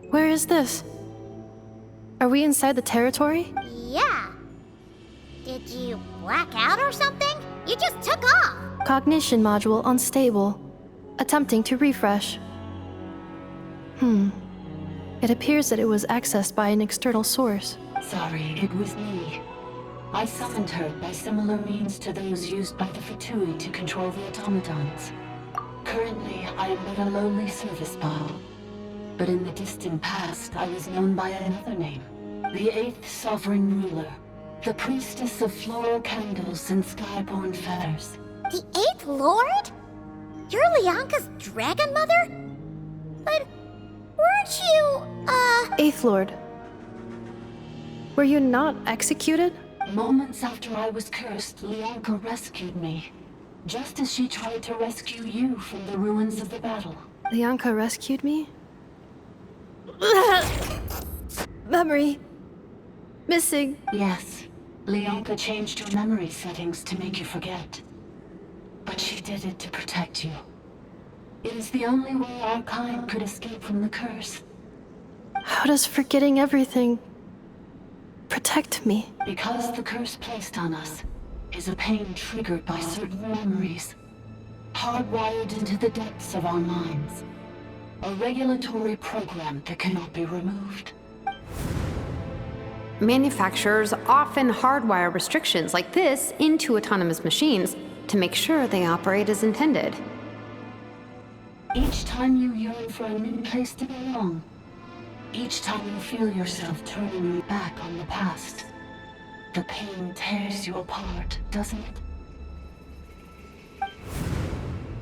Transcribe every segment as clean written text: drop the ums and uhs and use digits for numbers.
Where is this? Are we inside the territory? Yeah. Did you black out or something? You just took off. Cognition module unstable. Attempting to refresh. It appears that it was accessed by an external source. Sorry, it was me. I summoned her by similar means to those used by the Fatui to control the automatons. Currently, I am but a lowly service bot. But in the distant past, I was known by another name. The 8th Sovereign Ruler. The Priestess of Floral Candles and Skyborn Feathers. The 8th Lord? You're Lianka's dragon mother? But weren't you, Eighth Lord. Were you not executed? Moments after I was cursed, Lianka rescued me. Just as she tried to rescue you from the ruins of the battle. Lianka rescued me? Memory. Missing. Yes. Lianka changed your memory settings to make you forget. But she did it to protect you. It is the only way our kind could escape from the curse. How does forgetting everything protect me? Because the curse placed on us is a pain triggered by certain memories, hardwired into the depths of our minds. A regulatory program that cannot be removed. Manufacturers often hardwire restrictions like this into autonomous machines to make sure they operate as intended. Each time you yearn for a new place to belong, each time you feel yourself turning your back on the past, the pain tears you apart, doesn't it?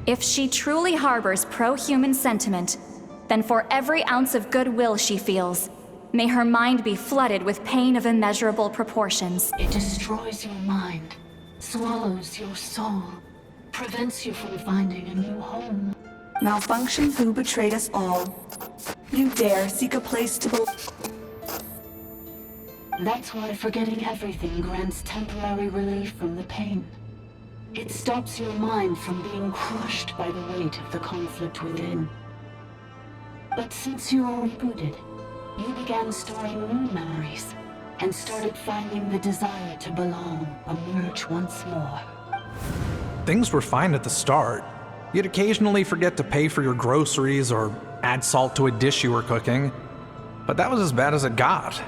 If she truly harbors pro-human sentiment, then for every ounce of goodwill she feels, may her mind be flooded with pain of immeasurable proportions. It destroys your mind, swallows your soul, prevents you from finding a new home. Malfunction who betrayed us all. You dare seek a place to That's why forgetting everything grants temporary relief from the pain. It stops your mind from being crushed by the weight of the conflict within. But since you are rebooted, you began storing new memories and started finding the desire to belong emerge once more. Things were fine at the start. You'd occasionally forget to pay for your groceries or add salt to a dish you were cooking, but that was as bad as it got.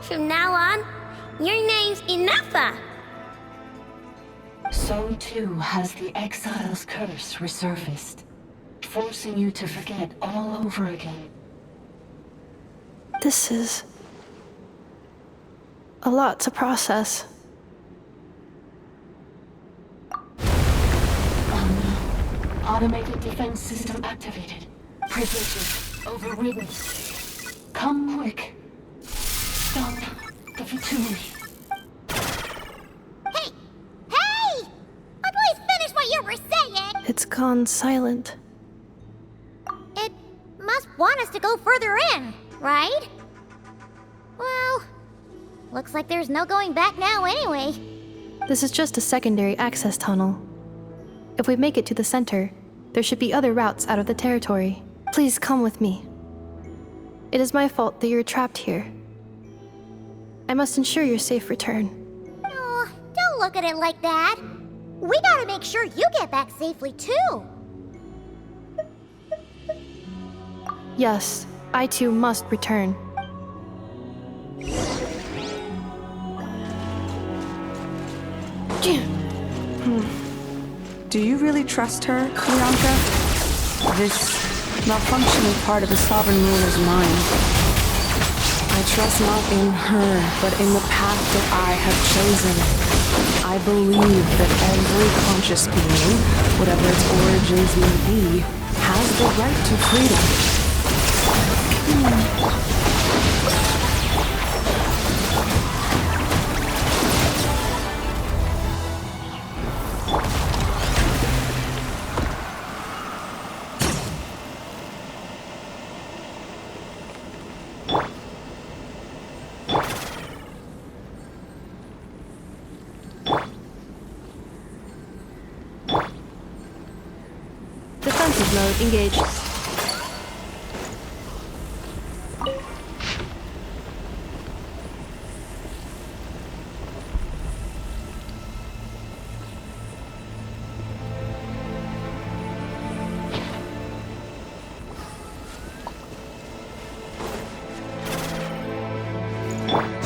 From now on, your name's Inafa. So too has the Exile's curse resurfaced, forcing you to forget all over again. This is a lot to process. Oh no. Automated defense system activated. Privileges overridden. Come quick. Stop the Fatui. Hey! Hey! Please finish what you were saying! It's gone silent. It must want us to go further in, right? Well, looks like there's no going back now anyway. This is just a secondary access tunnel. If we make it to the center, there should be other routes out of the territory. Please come with me. It is my fault that you're trapped here. I must ensure your safe return. Oh, don't look at it like that. We gotta make sure you get back safely too. Yes, I too must return. Do you really trust her, Bianca? This malfunction is part of the Sovereign Ruler's mind. I trust not in her, but in the path that I have chosen. I believe that every conscious being, whatever its origins may be, has the right to freedom. Defensive mode engaged.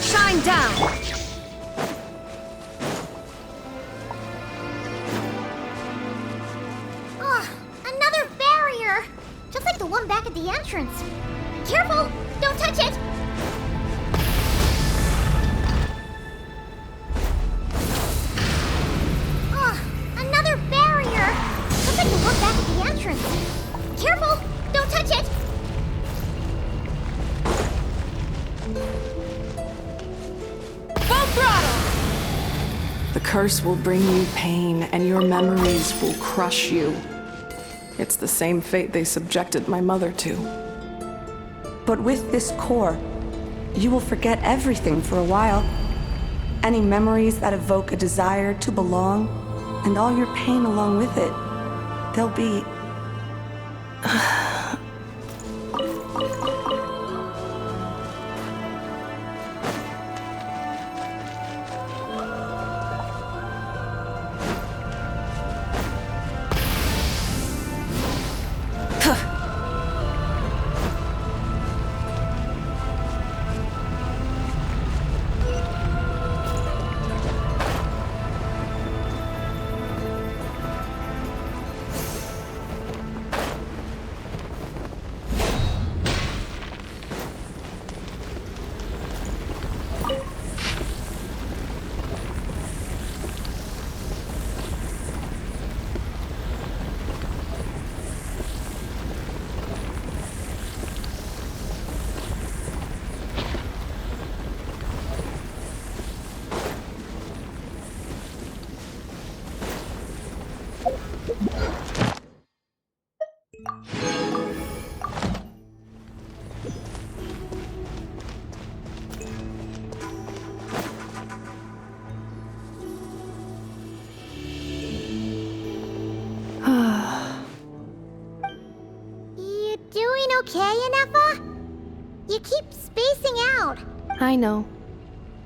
Shine down! Ugh, another barrier! Just like the one back at the entrance. Careful! Don't touch it! Ugh, another barrier! Just like the one back at the entrance. Careful! Don't touch it! Full throttle! The curse will bring you pain, and your memories will crush you. It's the same fate they subjected my mother to. But with this core, you will forget everything for a while. Any memories that evoke a desire to belong, and all your pain along with it. They'll be... You doing okay, Inefa? You keep spacing out. I know.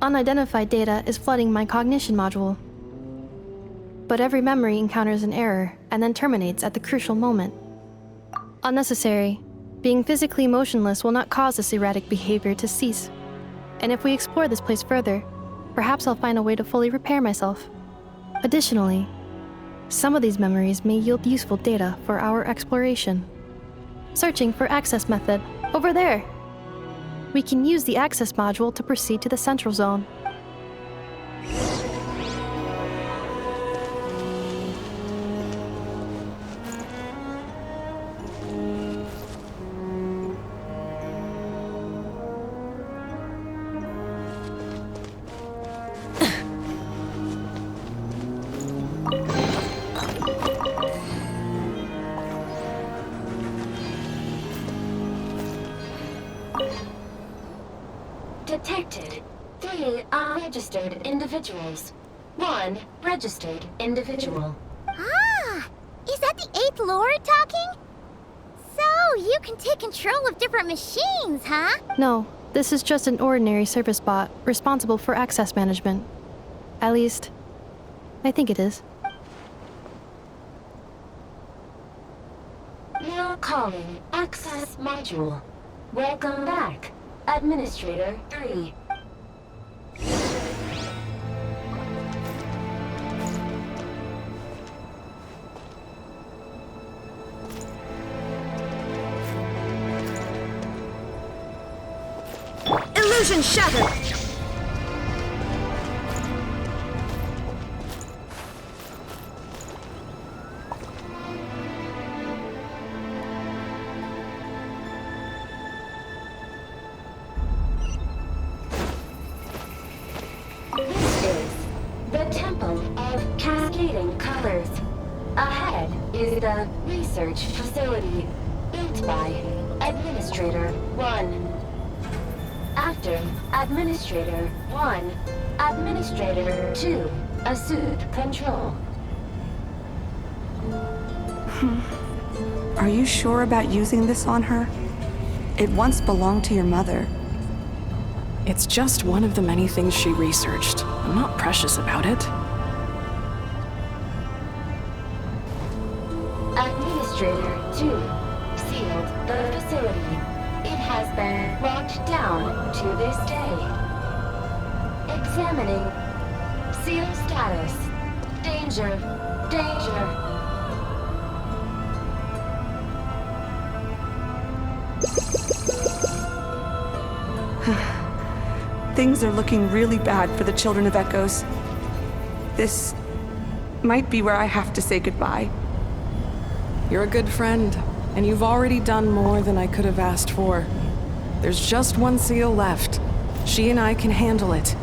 Unidentified data is flooding my cognition module. But every memory encounters an error and then terminates at the crucial moment. Unnecessary. Being physically motionless will not cause this erratic behavior to cease. And if we explore this place further, perhaps I'll find a way to fully repair myself. Additionally, some of these memories may yield useful data for our exploration. Searching for access method. Over there! We can use the access module to proceed to the central zone. Detected. 3 unregistered individuals. 1 registered individual. Ah! Is that the 8th Lord talking? So, you can take control of different machines, huh? No, this is just an ordinary service bot responsible for access management. At least, I think it is. Now calling access module. Welcome back, Administrator 3. Illusion shattered! This is the Temple of Cascading Colors. Ahead is the research facility built by Administrator 1. After Administrator 1, Administrator 2 assumed control. Are you sure about using this on her? It once belonged to your mother. It's just one of the many things she researched. I'm not precious about it. Administrator 2, sealed the facility. It has been locked down to this day. Examining. Seal status. Danger. Danger. Things are looking really bad for the Children of Echoes. This might be where I have to say goodbye. You're a good friend, and you've already done more than I could have asked for. There's just one seal left. She and I can handle it.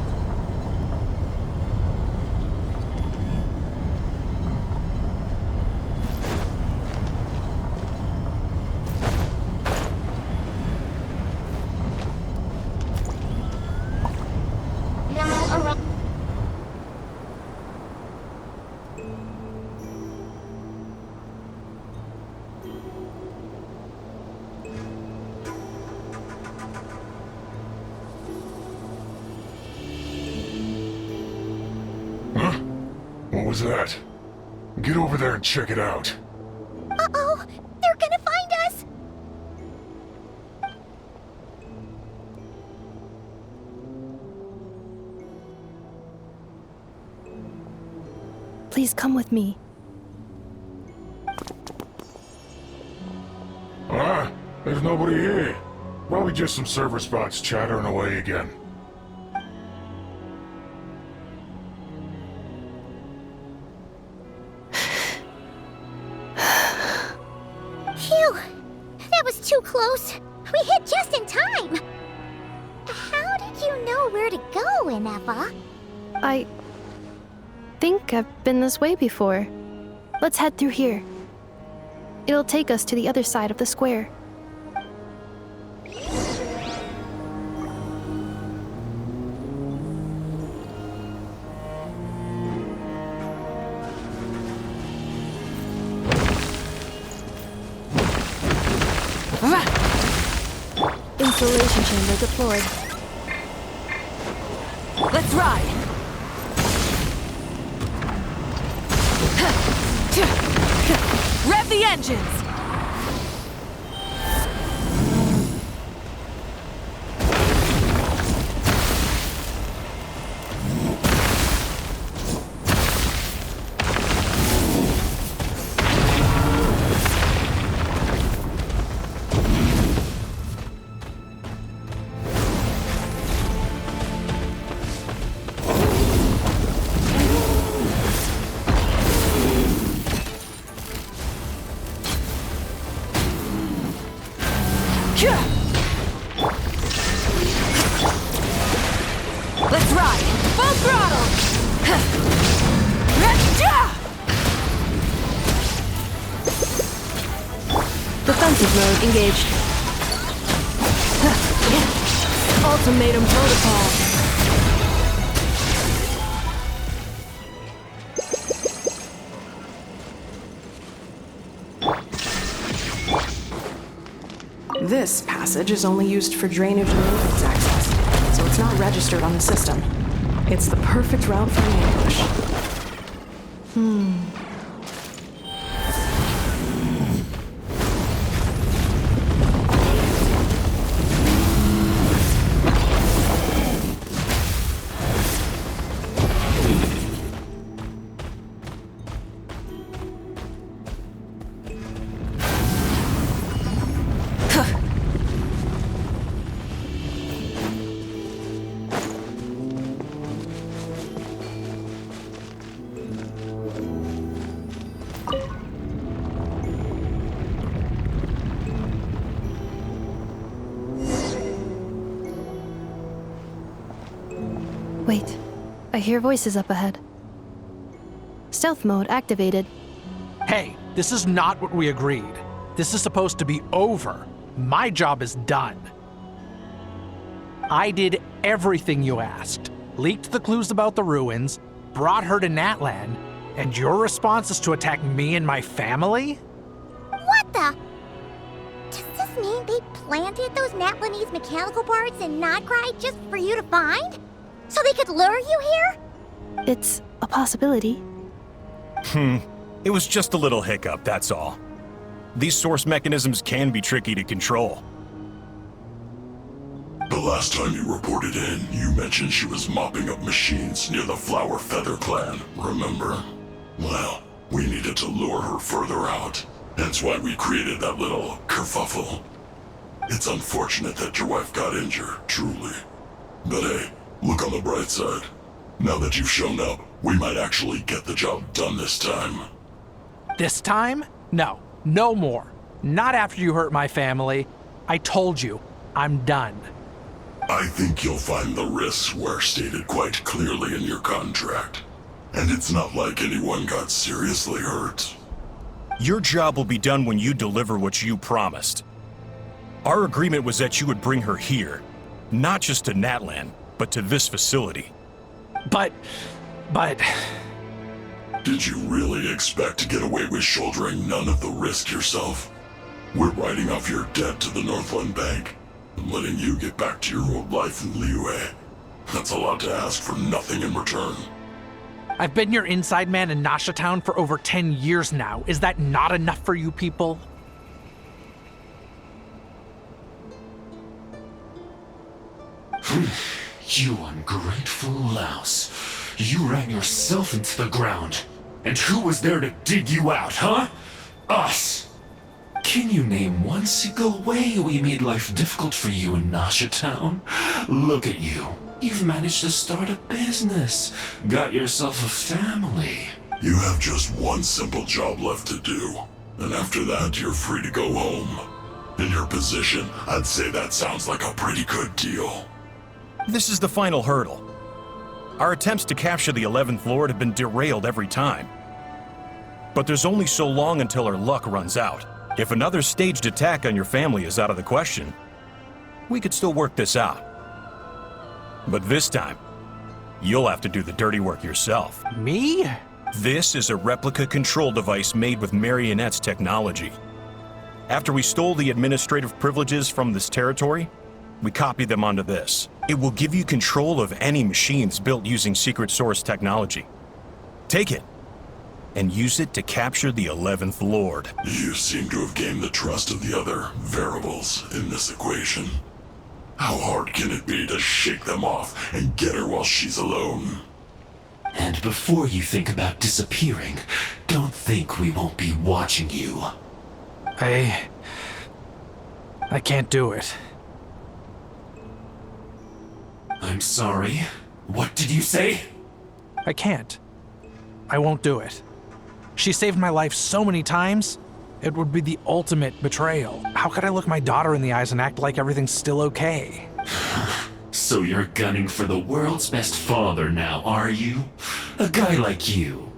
What was that? Get over there and check it out. Uh-oh! They're gonna find us! Please come with me. Ah, there's nobody here. Probably just some server spots chattering away again. Phew! That was too close. We hit just in time. How did you know where to go, Ineffa? I think I've been this way before. Let's head through here. It'll take us to the other side of the square. Installation chamber deployed. Let's ride! Rev the engines! Let's ride! Full throttle! Defensive mode engaged. Ultimatum protocol. This passage is only used for drainage and maintenance access, so it's not registered on the system. It's the perfect route for an ambush. Wait, I hear voices up ahead. Stealth mode activated. Hey, this is not what we agreed. This is supposed to be over. My job is done. I did everything you asked. Leaked the clues about the ruins, brought her to Natlan, and your response is to attack me and my family? What the? Does this mean they planted those Natlanese mechanical parts in Nodcry just for you to find? So they could lure you here? It's a possibility. It was just a little hiccup, that's all. These source mechanisms can be tricky to control. The last time you reported in, you mentioned she was mopping up machines near the Flower Feather clan, remember? Well, we needed to lure her further out. That's why we created that little kerfuffle. It's unfortunate that your wife got injured, truly. But hey, look on the bright side. Now that you've shown up, we might actually get the job done this time. This time? No. No more. Not after you hurt my family. I told you, I'm done. I think you'll find the risks were stated quite clearly in your contract. And it's not like anyone got seriously hurt. Your job will be done when you deliver what you promised. Our agreement was that you would bring her here, not just to Natlan, but to this facility. But... Did you really expect to get away with shouldering none of the risk yourself? We're writing off your debt to the Northland Bank and letting you get back to your old life in Liyue. That's a lot to ask for nothing in return. I've been your inside man in Nasha Town for over 10 years now. Is that not enough for you people? You ungrateful louse. You ran yourself into the ground. And who was there to dig you out, huh? Us! Can you name one single way we made life difficult for you in Nasha Town? Look at you. You've managed to start a business. Got yourself a family. You have just one simple job left to do. And after that, you're free to go home. In your position, I'd say that sounds like a pretty good deal. This is the final hurdle. Our attempts to capture the 11th Lord have been derailed every time. But there's only so long until our luck runs out. If another staged attack on your family is out of the question, we could still work this out. But this time, you'll have to do the dirty work yourself. Me? This is a replica control device made with Marionette's technology. After we stole the administrative privileges from this territory, we copied them onto this. It will give you control of any machines built using secret source technology. Take it, and use it to capture the 11th Lord. You seem to have gained the trust of the other variables in this equation. How hard can it be to shake them off and get her while she's alone? And before you think about disappearing, don't think we won't be watching you. I can't do it. I'm sorry. What did you say? I can't. I won't do it. She saved my life so many times, it would be the ultimate betrayal. How could I look my daughter in the eyes and act like everything's still okay? So you're gunning for the world's best father now, are you? A guy like you.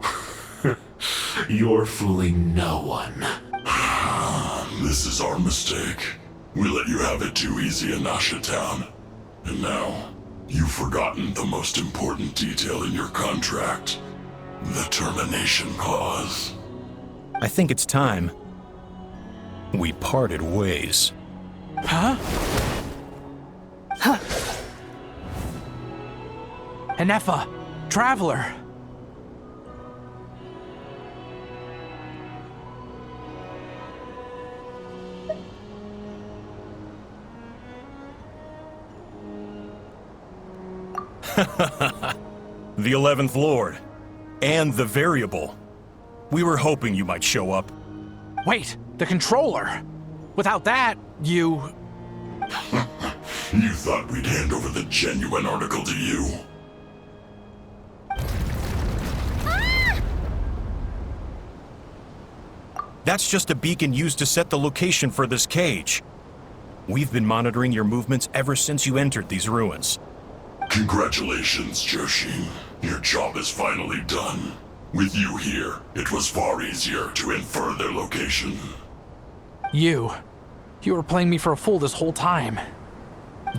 You're fooling no one. This is our mistake. We let you have it too easy in Nasha Town. And now, you've forgotten the most important detail in your contract. The termination clause. I think it's time we parted ways. Huh? Huh. Anefa, Traveler. The 11th Lord. And the variable. We were hoping you might show up. Wait, the controller. Without that, you... You thought we'd hand over the genuine article to you? That's just a beacon used to set the location for this cage. We've been monitoring your movements ever since you entered these ruins. Congratulations, Joshin. Your job is finally done. With you here, it was far easier to infer their location. You were playing me for a fool this whole time.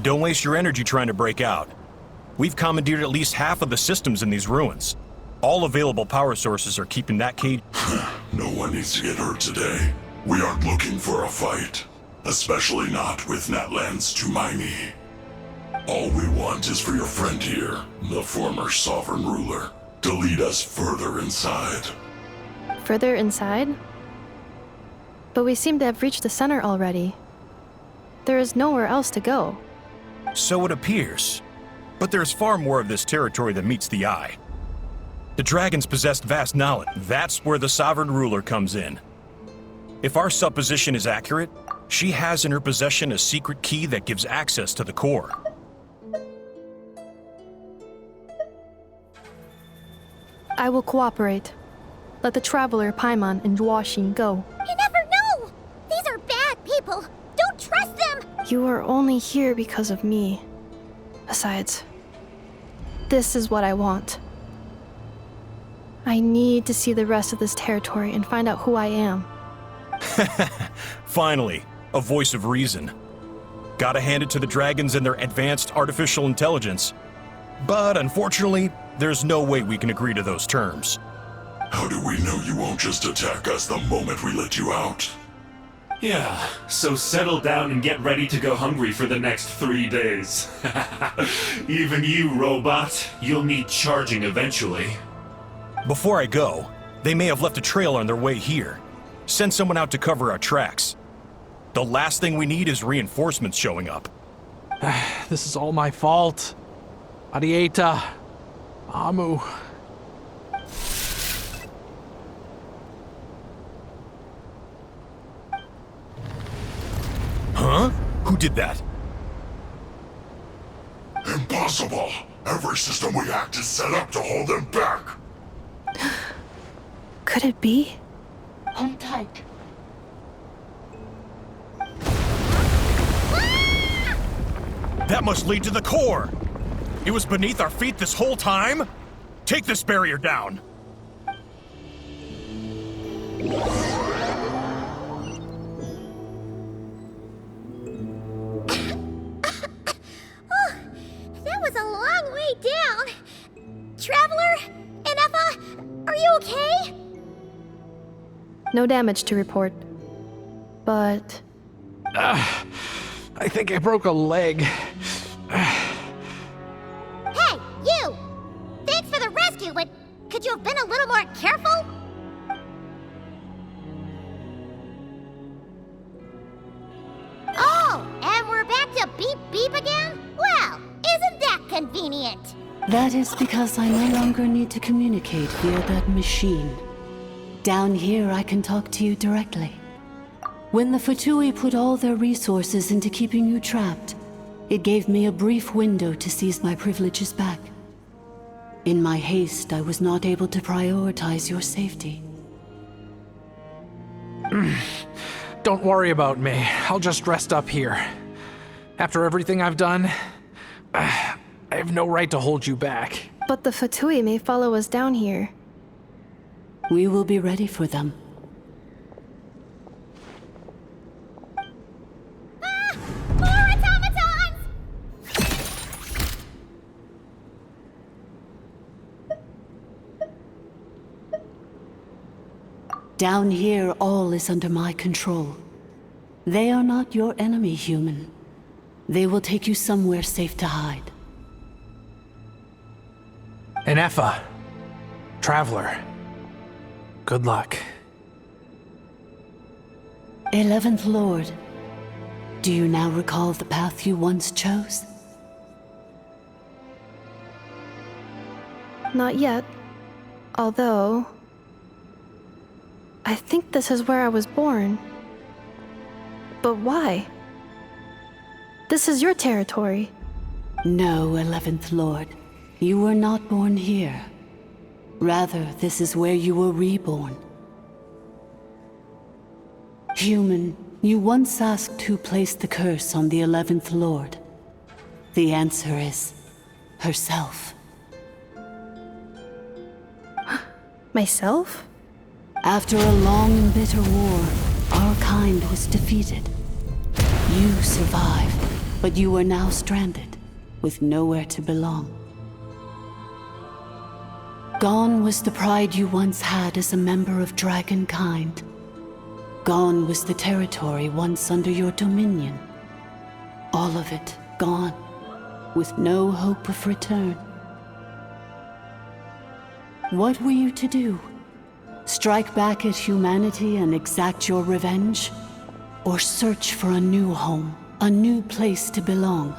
Don't waste your energy trying to break out. We've commandeered at least half of the systems in these ruins. All available power sources are keeping that cage... No one needs to get hurt today. We aren't looking for a fight. especially not with Natlands to Miney. All we want is for your friend here, the former sovereign ruler, to lead us further inside. Further inside? But we seem to have reached the center already. There is nowhere else to go. So it appears. But there's far more of this territory than meets the eye. The dragons possessed vast knowledge. That's where the sovereign ruler comes in. If our supposition is accurate, she has in her possession a secret key that gives access to the core. I will cooperate. Let the traveler Paimon and Huaxin go. You never know! These are bad people! Don't trust them! You are only here because of me. Besides, this is what I want. I need to see the rest of this territory and find out who I am. Finally, a voice of reason. Gotta hand it to the dragons and their advanced artificial intelligence. But unfortunately, there's no way we can agree to those terms. How do we know you won't just attack us the moment we let you out? Yeah, so settle down and get ready to go hungry for the next 3 days. Even you, robot, you'll need charging eventually. Before I go, they may have left a trail on their way here. Send someone out to cover our tracks. The last thing we need is reinforcements showing up. This is all my fault. Arieta. Amu. Huh? Who did that? Impossible! Every system we hacked is set up to hold them back! Could it be? Hold tight. That must lead to the core! It was beneath our feet this whole time? Take this barrier down! That was a long way down! Traveler? Inefa? Are you okay? No damage to report. But I think I broke a leg. Hey, you! Thanks for the rescue, but could you have been a little more careful? Oh, and we're back to beep beep again? Well, isn't that convenient? That is because I no longer need to communicate via that machine. Down here, I can talk to you directly. When the Fatui put all their resources into keeping you trapped, it gave me a brief window to seize my privileges back. In my haste, I was not able to prioritize your safety. Don't worry about me. I'll just rest up here. After everything I've done, I have no right to hold you back. but the Fatui may follow us down here. We will be ready for them. More automatons! Down here, all is under my control. They are not your enemy, human. They will take you somewhere safe to hide. Inefa. Traveler. Good luck. 11th Lord, do you now recall the path you once chose? Not yet. Although, I think this is where I was born. But why? This is your territory. No, 11th Lord. You were not born here. Rather, this is where you were reborn. Human, you once asked who placed the curse on the 11th Lord. The answer is herself. Myself? After a long and bitter war, our kind was defeated. You survived, but you are now stranded, with nowhere to belong. Gone was the pride you once had as a member of dragon kind. Gone was the territory once under your dominion. All of it gone, with no hope of return. What were you to do? Strike back at humanity and exact your revenge? Or search for a new home, a new place to belong?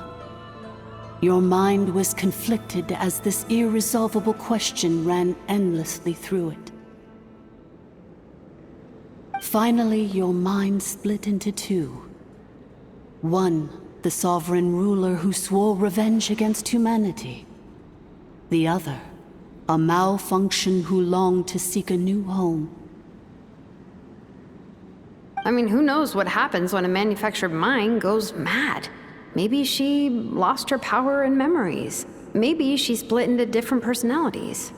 Your mind was conflicted as this irresolvable question ran endlessly through it. Finally, your mind split into two. One, the sovereign ruler who swore revenge against humanity. The other, a malfunction who longed to seek a new home. I mean, who knows what happens when a manufactured mind goes mad? Maybe she lost her power and memories. Maybe she split into different personalities.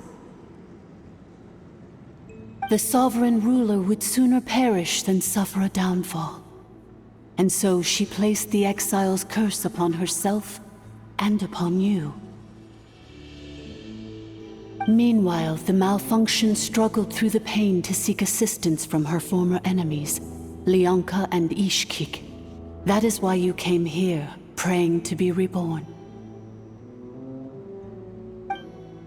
The sovereign ruler would sooner perish than suffer a downfall. And so she placed the exile's curse upon herself and upon you. Meanwhile, the malfunction struggled through the pain to seek assistance from her former enemies, Leonka and Ishkik. That is why you came here, praying to be reborn.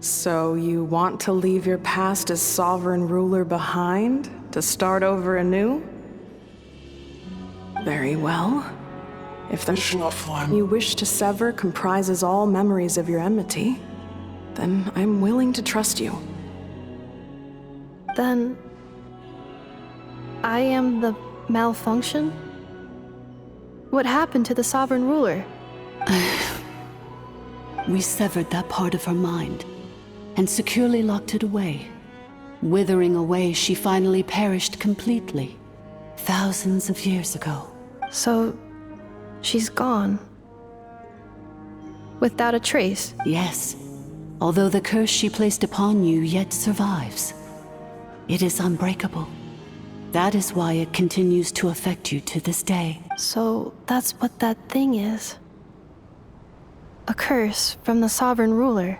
So you want to leave your past as sovereign ruler behind, to start over anew? Very well. If the Schlufflein. you wish to sever comprises all memories of your enmity, then I'm willing to trust you. Then I am the malfunction? What happened to the sovereign ruler? We severed that part of her mind and securely locked it away. Withering away, she finally perished completely, thousands of years ago. So, she's gone. Without a trace? Yes, although the curse she placed upon you yet survives. It is unbreakable. That is why it continues to affect you to this day. So, that's what that thing is. A curse from the sovereign ruler.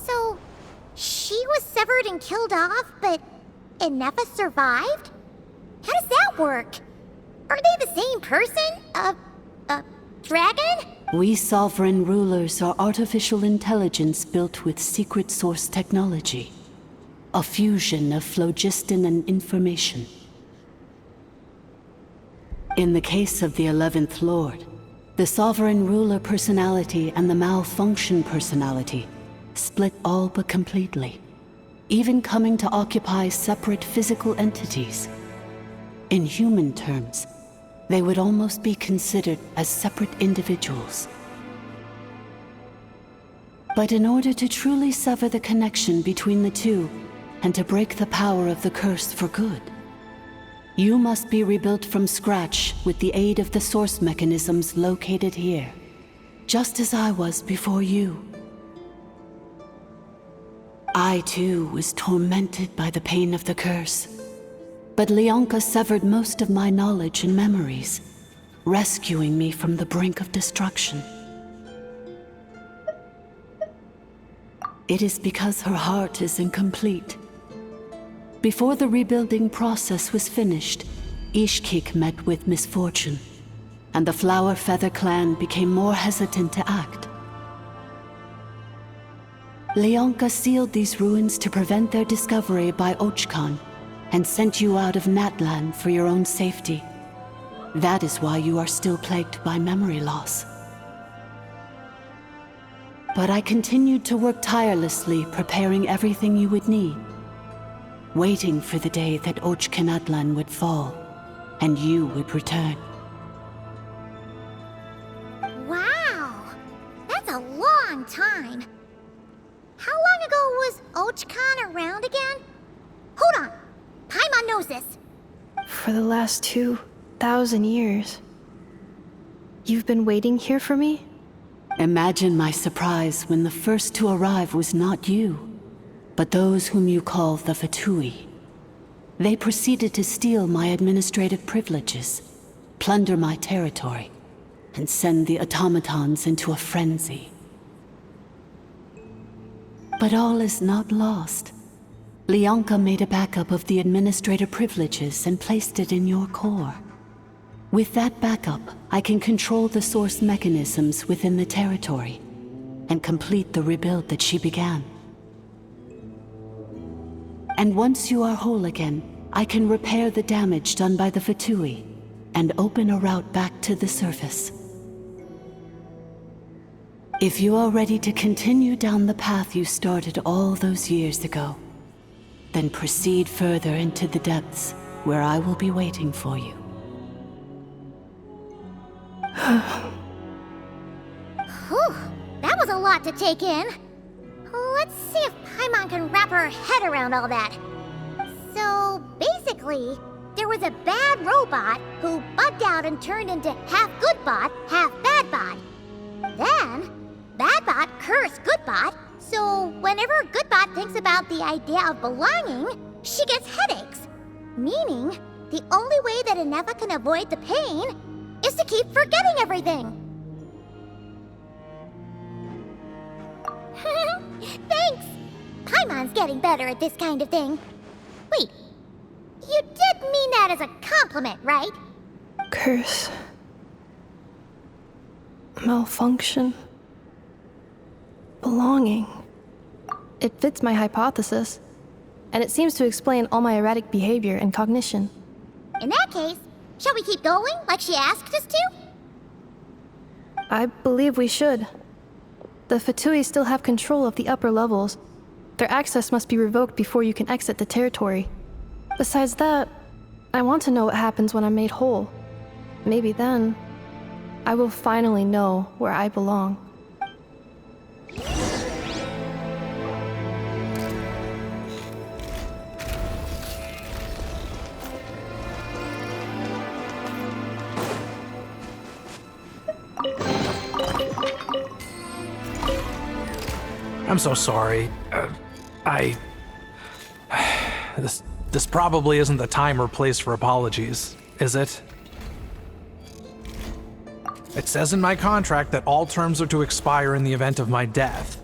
So, she was severed and killed off, but Inefa survived? How does that work? Are they the same person? Dragon? We sovereign rulers are artificial intelligence built with secret source technology. A fusion of phlogiston and information. In the case of the 11th Lord, the sovereign ruler personality and the malfunction personality split all but completely, even coming to occupy separate physical entities. In human terms, they would almost be considered as separate individuals. But in order to truly sever the connection between the two, and to break the power of the curse for good, you must be rebuilt from scratch with the aid of the source mechanisms located here, just as I was before you. I too was tormented by the pain of the curse. But Leonka severed most of my knowledge and memories, rescuing me from the brink of destruction. It is because her heart is incomplete. Before the rebuilding process was finished, Ishkik met with misfortune, and the Flower Feather clan became more hesitant to act. Leonka sealed these ruins to prevent their discovery by Ochkan, and sent you out of Natlan for your own safety. That is why you are still plagued by memory loss. But I continued to work tirelessly, preparing everything you would need, waiting for the day that Ochkanatlan would fall, and you would return. Wow! That's a long time. How long ago was Ochkan around again? Hold on! Paimon knows this. For the last 2,000 years. You've been waiting here for me? Imagine my surprise when the first to arrive was not you, but those whom you call the Fatui. They proceeded to steal my administrative privileges, plunder my territory, and send the automatons into a frenzy. But all is not lost. Leonka made a backup of the administrator privileges and placed it in your core. With that backup, I can control the source mechanisms within the territory and complete the rebuild that she began. And once you are whole again, I can repair the damage done by the Fatui and open a route back to the surface. If you are ready to continue down the path you started all those years ago, then proceed further into the depths, where I will be waiting for you. Whew, that was a lot to take in. Let's see if Paimon can wrap her head around all that. So, basically, there was a bad robot who bugged out and turned into half good bot, half bad bot. Then, bad bot cursed good bot, so whenever good bot thinks about the idea of belonging, she gets headaches. Meaning, the only way that Inefa can avoid the pain is to keep forgetting everything. Thanks! Paimon's getting better at this kind of thing. Wait, you did mean that as a compliment, right? Curse. Malfunction. Belonging. It fits my hypothesis, and it seems to explain all my erratic behavior and cognition. In that case, shall we keep going like she asked us to? I believe we should. The Fatui still have control of the upper levels. Their access must be revoked before you can exit the territory. Besides that, I want to know what happens when I'm made whole. Maybe then, I will finally know where I belong. I'm so sorry. This probably isn't the time or place for apologies, is it? It says in my contract that all terms are to expire in the event of my death.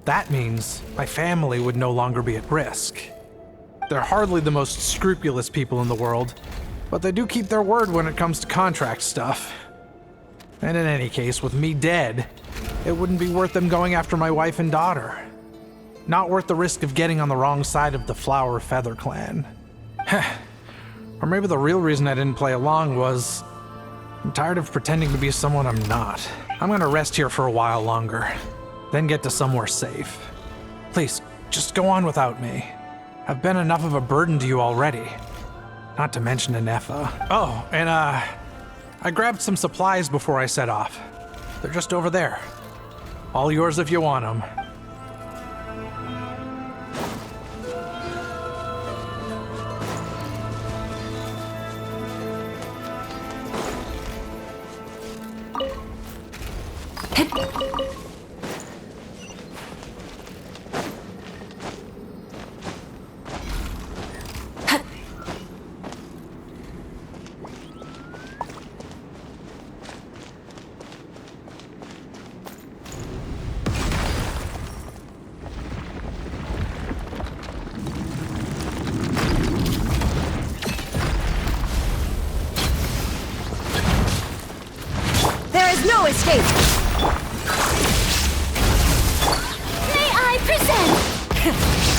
That means my family would no longer be at risk. They're hardly the most scrupulous people in the world, but they do keep their word when it comes to contract stuff. And in any case, with me dead, it wouldn't be worth them going after my wife and daughter. Not worth the risk of getting on the wrong side of the Flower Feather clan. Or maybe the real reason I didn't play along was I'm tired of pretending to be someone I'm not. I'm gonna rest here for a while longer, then get to somewhere safe. Please, just go on without me. I've been enough of a burden to you already. Not to mention Inefa. Oh, and I grabbed some supplies before I set off. They're just over there. All yours if you want them. No escape! May I present?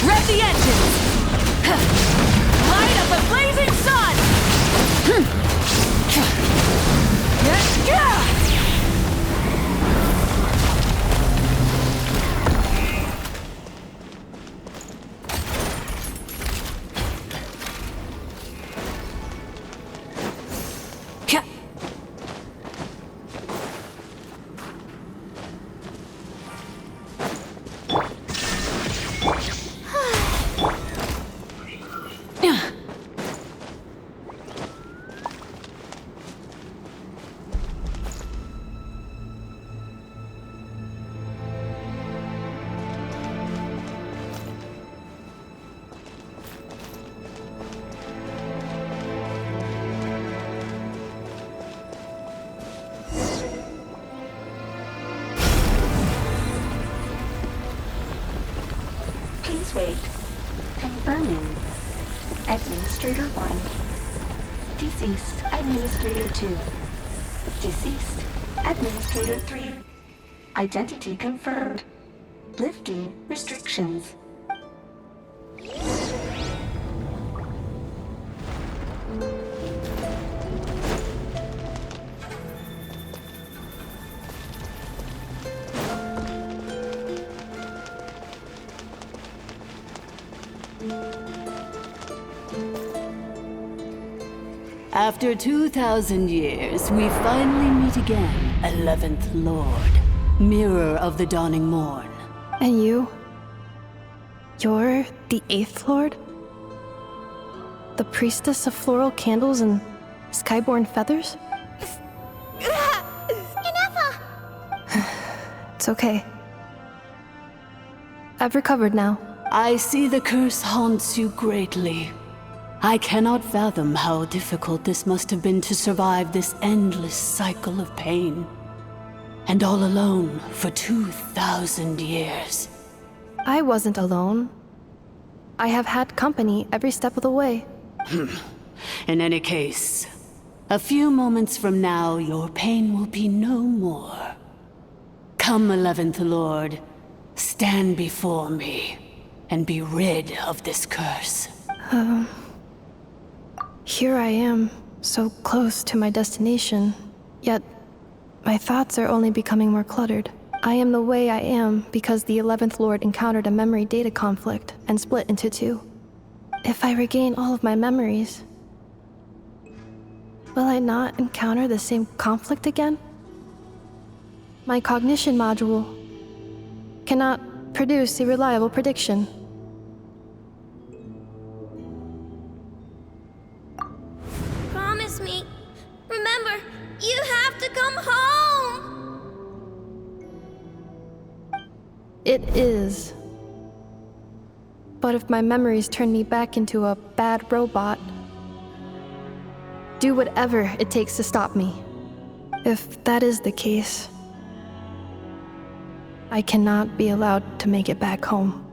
Rev the engines! Light up the blazing sun! Wait. Confirming. Administrator 1. Deceased Administrator 2. Deceased Administrator 3. Identity confirmed. Lifting restrictions. After 2,000 years, we finally meet again, 11th Lord, Mirror of the Dawning Morn. And you? You're the 8th Lord? The priestess of floral candles and skyborn feathers? Inefa! It's okay. I've recovered now. I see the curse haunts you greatly. I cannot fathom how difficult this must have been to survive this endless cycle of pain. And all alone for 2,000 years. I wasn't alone. I have had company every step of the way. In any case, a few moments from now, your pain will be no more. Come, 11th Lord, stand before me, and be rid of this curse. Here I am, so close to my destination, yet my thoughts are only becoming more cluttered. I am the way I am because the 11th Lord encountered a memory data conflict and split into two. If I regain all of my memories, will I not encounter the same conflict again? My cognition module cannot produce a reliable prediction. Promise me. Remember, you have to come home! It is. But if my memories turn me back into a bad robot, do whatever it takes to stop me. If that is the case, I cannot be allowed to make it back home.